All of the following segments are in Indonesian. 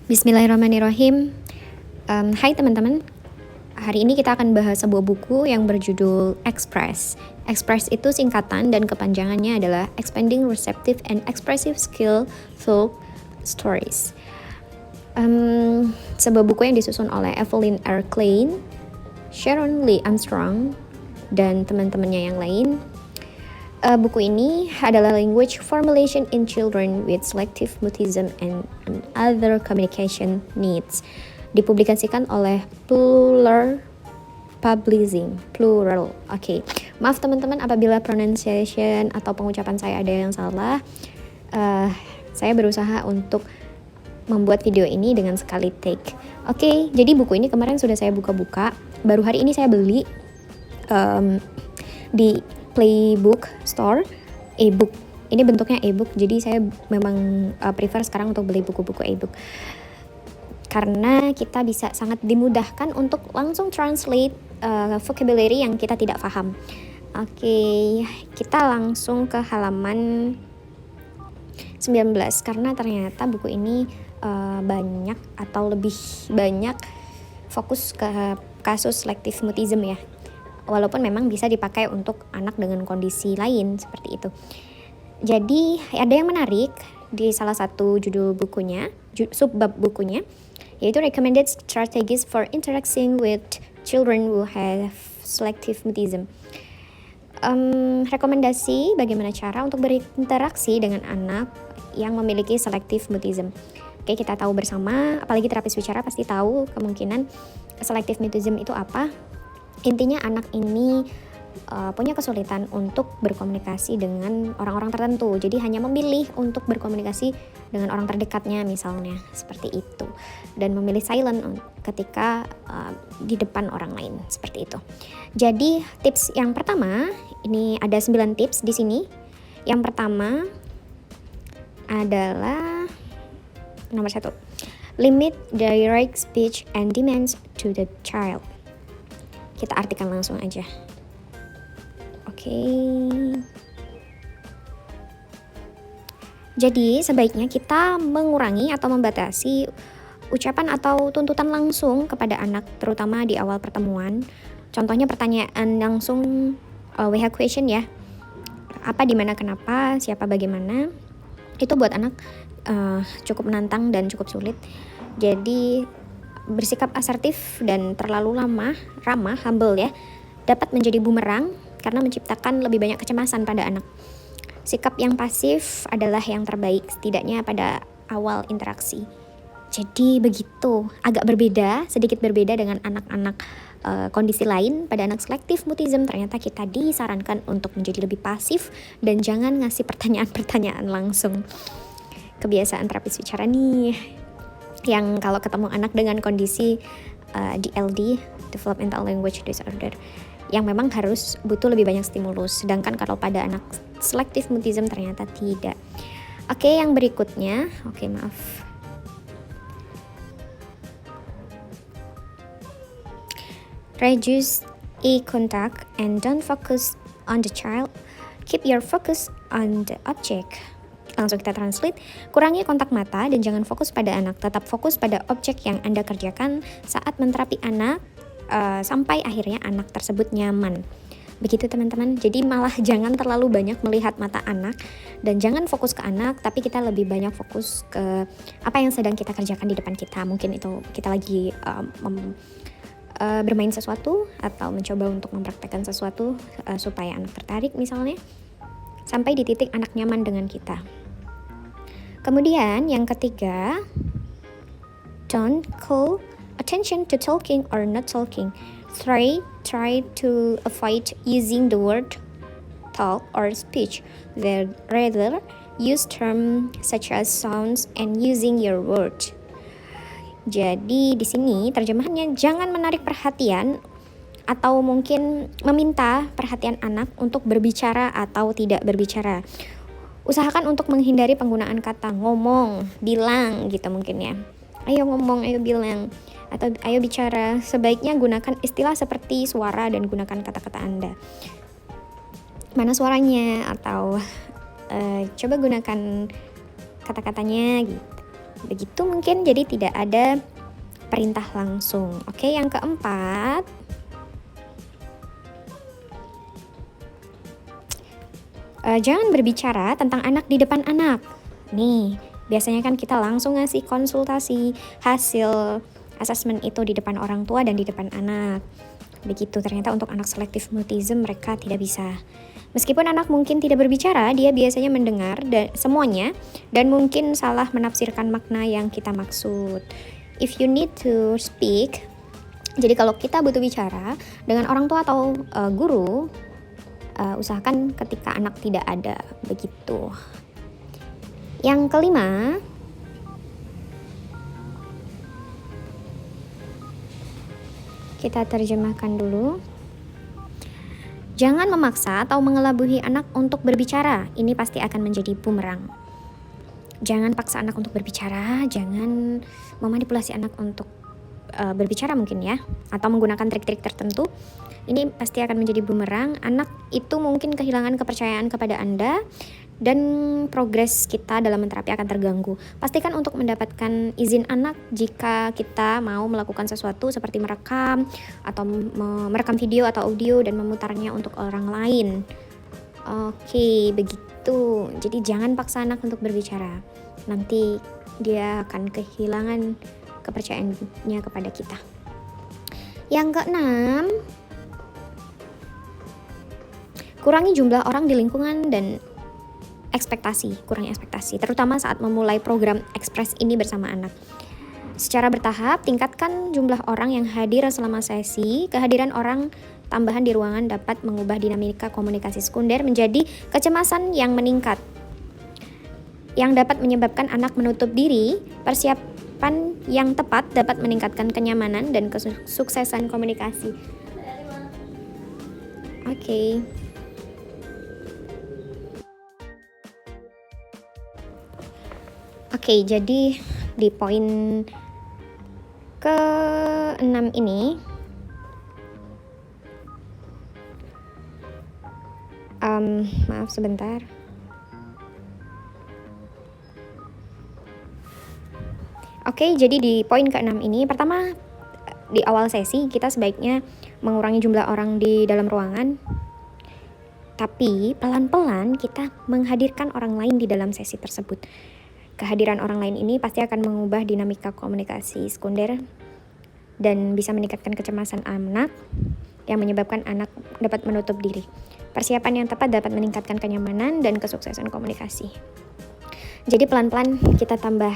Bismillahirrahmanirrahim. Hai teman-teman. Hari ini kita akan bahas sebuah buku yang berjudul Express. Express itu singkatan dan kepanjangannya adalah Expanding Receptive and Expressive Skill Through Stories. Sebuah buku yang disusun oleh Evelyn R. Klein, Sharon Lee Armstrong, dan teman-temannya yang lain. Buku ini adalah Language Formulation in Children with Selective Mutism and Other Communication Needs. Dipublikasikan oleh Plural Publishing. Plural. Oke. Maaf teman-teman apabila pronunciation atau pengucapan saya ada yang salah. Saya berusaha untuk membuat video ini dengan sekali take. Oke, jadi buku ini kemarin sudah saya buka-buka. Baru hari ini saya beli di Playbook Store e-book. Ini bentuknya e-book, jadi saya memang prefer sekarang untuk beli buku-buku e-book. Karena kita bisa sangat dimudahkan untuk langsung translate vocabulary yang kita tidak paham. Oke, kita langsung ke halaman 19 karena ternyata buku ini banyak atau lebih banyak fokus ke kasus selective mutism ya. Walaupun memang bisa dipakai untuk anak dengan kondisi lain seperti itu. Jadi ada yang menarik di salah satu judul bukunya, subbab bukunya, yaitu Recommended Strategies for Interacting with Children Who Have Selective Mutism. Rekomendasi bagaimana cara untuk berinteraksi dengan anak yang memiliki selective mutism. Oke, kita tahu bersama, apalagi terapis bicara pasti tahu kemungkinan selective mutism itu apa. Intinya anak ini punya kesulitan untuk berkomunikasi dengan orang-orang tertentu. Jadi hanya memilih untuk berkomunikasi dengan orang terdekatnya misalnya, seperti itu. Dan memilih silent ketika di depan orang lain, seperti itu. Jadi tips yang pertama, ini ada 9 tips di sini. Yang pertama adalah nomor 1. Limit direct speech and demands to the child. Kita artikan langsung aja. Oke. Jadi sebaiknya kita mengurangi atau membatasi ucapan atau tuntutan langsung kepada anak, terutama di awal pertemuan. Contohnya pertanyaan langsung WH question ya. Apa, di mana, kenapa, siapa, bagaimana. Itu buat anak cukup menantang dan cukup sulit. Jadi bersikap asertif dan terlalu ramah, humble ya, dapat menjadi bumerang karena menciptakan lebih banyak kecemasan pada anak. Sikap yang pasif adalah yang terbaik, setidaknya pada awal interaksi. Jadi begitu, agak berbeda, sedikit berbeda dengan anak-anak kondisi lain. Pada anak selective mutism ternyata kita disarankan untuk menjadi lebih pasif dan jangan ngasih pertanyaan-pertanyaan langsung. Kebiasaan terapis bicara nih, yang kalau ketemu anak dengan kondisi DLD, Developmental Language Disorder, yang memang harus butuh lebih banyak stimulus, sedangkan kalau pada anak selective mutism ternyata tidak. Oke, yang berikutnya, reduce eye contact and don't focus on the child. Keep your focus on the object. Langsung kita translate, kurangi kontak mata dan jangan fokus pada anak, tetap fokus pada objek yang Anda kerjakan saat menterapi anak sampai akhirnya anak tersebut nyaman. Begitu teman-teman, jadi malah jangan terlalu banyak melihat mata anak dan jangan fokus ke anak, tapi kita lebih banyak fokus ke apa yang sedang kita kerjakan di depan kita. Mungkin itu kita lagi bermain sesuatu atau mencoba untuk mempraktekkan sesuatu supaya anak tertarik misalnya, sampai di titik anak nyaman dengan kita. Kemudian yang ketiga, don't call attention to talking or not talking. Try to avoid using the word talk or speech. Rather, use terms such as sounds and using your word. Jadi di sini terjemahannya jangan menarik perhatian atau mungkin meminta perhatian anak untuk berbicara atau tidak berbicara. Usahakan untuk menghindari penggunaan kata ngomong, bilang gitu mungkin ya. Ayo ngomong, ayo bilang, atau ayo bicara. Sebaiknya gunakan istilah seperti suara dan gunakan kata-kata Anda. Mana suaranya, atau coba gunakan kata-katanya gitu. Begitu mungkin, jadi tidak ada perintah langsung. Oke, yang keempat, jangan berbicara tentang anak di depan anak. Nih, biasanya kan kita langsung ngasih konsultasi hasil asesmen itu di depan orang tua dan di depan anak. Begitu, ternyata untuk anak selective mutism mereka tidak bisa. Meskipun anak mungkin tidak berbicara, dia biasanya mendengar semuanya dan mungkin salah menafsirkan makna yang kita maksud. If you need to speak, jadi kalau kita butuh bicara dengan orang tua atau guru, usahakan ketika anak tidak ada, begitu. Yang kelima, kita terjemahkan dulu. Jangan memaksa atau mengelabui anak untuk berbicara. Ini pasti akan menjadi bumerang. Jangan paksa anak untuk berbicara, jangan memanipulasi anak untuk berbicara mungkin ya, atau menggunakan trik-trik tertentu. Ini pasti akan menjadi bumerang. Anak itu mungkin kehilangan kepercayaan kepada Anda dan progres kita dalam menterapi akan terganggu. Pastikan untuk mendapatkan izin anak jika kita mau melakukan sesuatu seperti merekam atau merekam video atau audio dan memutarnya untuk orang lain. Oke, begitu. Jadi jangan paksa anak untuk berbicara. Nanti dia akan kehilangan kepercayaannya kepada kita. Yang keenam, kurangi jumlah orang di lingkungan dan kurangi ekspektasi, terutama saat memulai program ekspres ini bersama anak. Secara bertahap, tingkatkan jumlah orang yang hadir selama sesi. Kehadiran orang tambahan di ruangan dapat mengubah dinamika komunikasi sekunder menjadi kecemasan yang meningkat, yang dapat menyebabkan anak menutup diri. Persiapan yang tepat dapat meningkatkan kenyamanan dan kesuksesan komunikasi. Oke. Oke, jadi di poin ke-6 ini maaf sebentar. Oke, jadi di poin ke-6 ini, pertama di awal sesi kita sebaiknya mengurangi jumlah orang di dalam ruangan, tapi pelan-pelan kita menghadirkan orang lain di dalam sesi tersebut. Kehadiran orang lain ini pasti akan mengubah dinamika komunikasi sekunder dan bisa meningkatkan kecemasan anak yang menyebabkan anak dapat menutup diri. Persiapan yang tepat dapat meningkatkan kenyamanan dan kesuksesan komunikasi. Jadi pelan-pelan kita tambah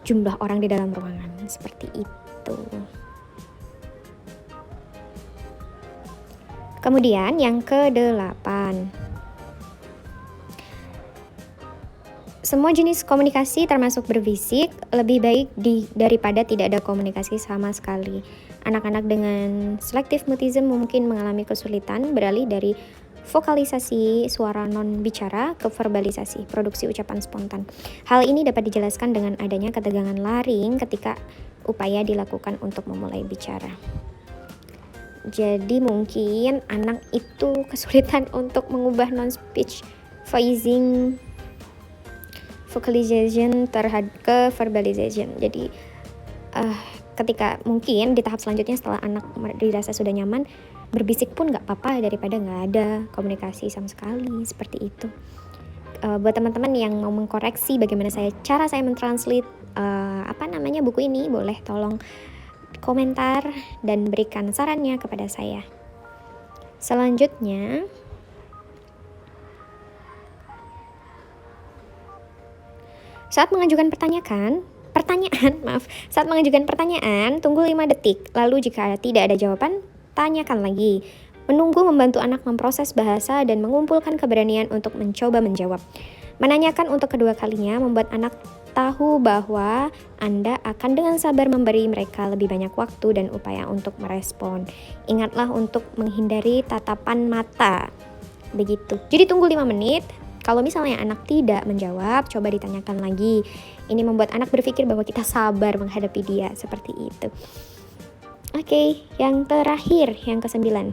jumlah orang di dalam ruangan, seperti itu. Kemudian yang ke-8. Semua jenis komunikasi termasuk berbisik lebih baik daripada tidak ada komunikasi sama sekali. Anak-anak dengan selective mutism mungkin mengalami kesulitan beralih dari vokalisasi suara non-bicara ke verbalisasi, produksi ucapan spontan. Hal ini dapat dijelaskan dengan adanya ketegangan laring ketika upaya dilakukan untuk memulai bicara. Jadi mungkin anak itu kesulitan untuk mengubah non-speech voicing vocalization ke verbalization. Jadi ketika mungkin di tahap selanjutnya setelah anak dirasa sudah nyaman, berbisik pun nggak apa-apa daripada nggak ada komunikasi sama sekali, seperti itu. Buat teman-teman yang mau mengkoreksi bagaimana cara saya mentranslate buku ini, boleh tolong komentar dan berikan sarannya kepada saya. Selanjutnya, saat mengajukan pertanyaan, tunggu 5 detik. Lalu jika tidak ada jawaban, tanyakan lagi. Menunggu membantu anak memproses bahasa dan mengumpulkan keberanian untuk mencoba menjawab. Menanyakan untuk kedua kalinya membuat anak tahu bahwa Anda akan dengan sabar memberi mereka lebih banyak waktu dan upaya untuk merespon. Ingatlah untuk menghindari tatapan mata. Begitu. Jadi tunggu 5 menit. Kalau misalnya anak tidak menjawab, coba ditanyakan lagi. Ini membuat anak berpikir bahwa kita sabar menghadapi dia, seperti itu. Oke, yang terakhir, yang ke-9.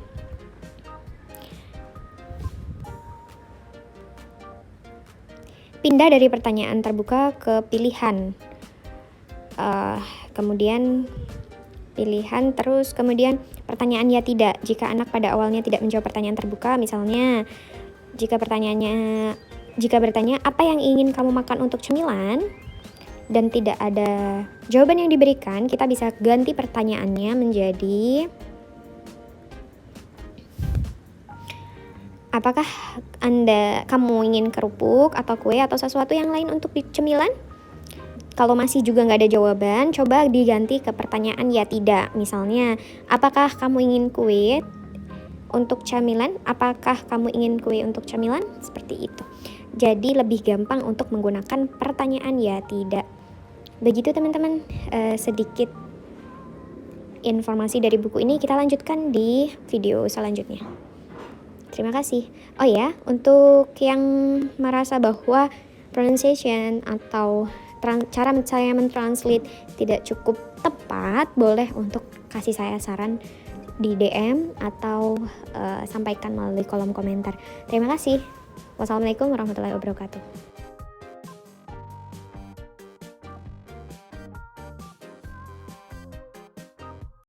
Pindah dari pertanyaan terbuka ke pilihan. kemudian pilihan, terus kemudian pertanyaan ya tidak. Jika anak pada awalnya tidak menjawab pertanyaan terbuka, misalnya jika bertanya apa yang ingin kamu makan untuk cemilan dan tidak ada jawaban yang diberikan, kita bisa ganti pertanyaannya menjadi apakah kamu ingin kerupuk atau kue atau sesuatu yang lain untuk cemilan? Kalau masih juga nggak ada jawaban, coba diganti ke pertanyaan ya tidak. Misalnya, apakah kamu ingin kue untuk camilan? Apakah kamu ingin kue untuk camilan? Seperti itu. Jadi lebih gampang untuk menggunakan pertanyaan ya tidak. Begitu teman-teman, sedikit informasi dari buku ini. Kita lanjutkan di video selanjutnya. Terima kasih. Oh ya, untuk yang merasa bahwa pronunciation atau cara saya mentranslate tidak cukup tepat, boleh untuk kasih saya saran di DM atau sampaikan melalui kolom komentar. Terima kasih. Wassalamualaikum warahmatullahi wabarakatuh.